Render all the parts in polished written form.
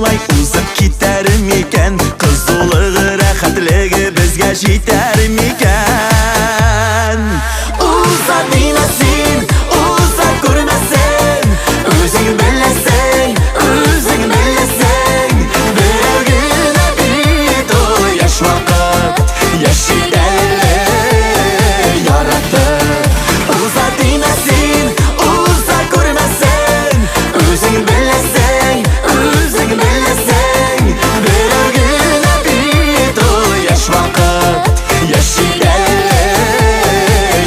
шулай узып китәр микән? Кызулыгы, рәхәтлеге безгә җитәр микән? Уза димәсен, уза күрмәсен, үзең беләсең, үзең беләсең. Берәү генә бит ул яшь вакыт, яши әле яратып. Уза димәсен, уза күрмәсен, үзең беләсең, үзең беләсең. Берәү генә бит ул яшь вакыт, яши әле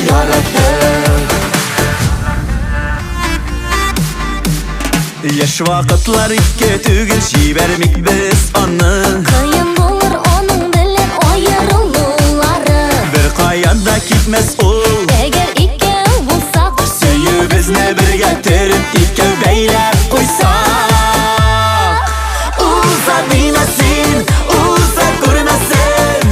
яратып. Яшь вакытлар ике түгел, җибәрмик без аны. Кыен булыр аның белән аерылулары. Бер каян да китмәс ул, Әгәр икәү булсак, сөюбезне бергә төреп икәү бәйләп куйсак. Уза димәсен, уза күрмәсен,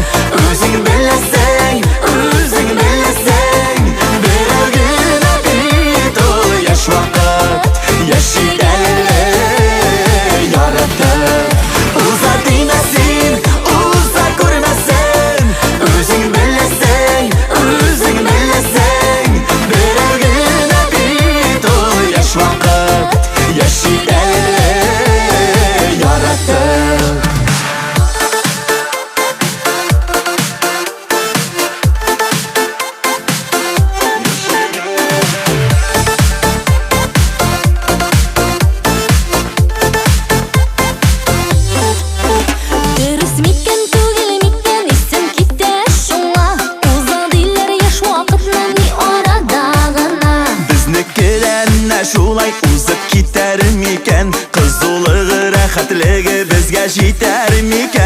үзең беләсең, үзең беләсең. Берәү генә бит ул яшь вакыт, яши әле яратып. Уза димәсен, уза күрмәсен, үзең беләсең, үзең беләсең. Берәү генә бит ул яшь вакыт, яши әле яратып. дөрес микән, түгел микән, исем китә шуңа. Уза диләр яшь вакытның ни арада гына. Безнекелән шулай узып китәр микән? Кызулыгы, рәхәтлеге безгә җитәр микән?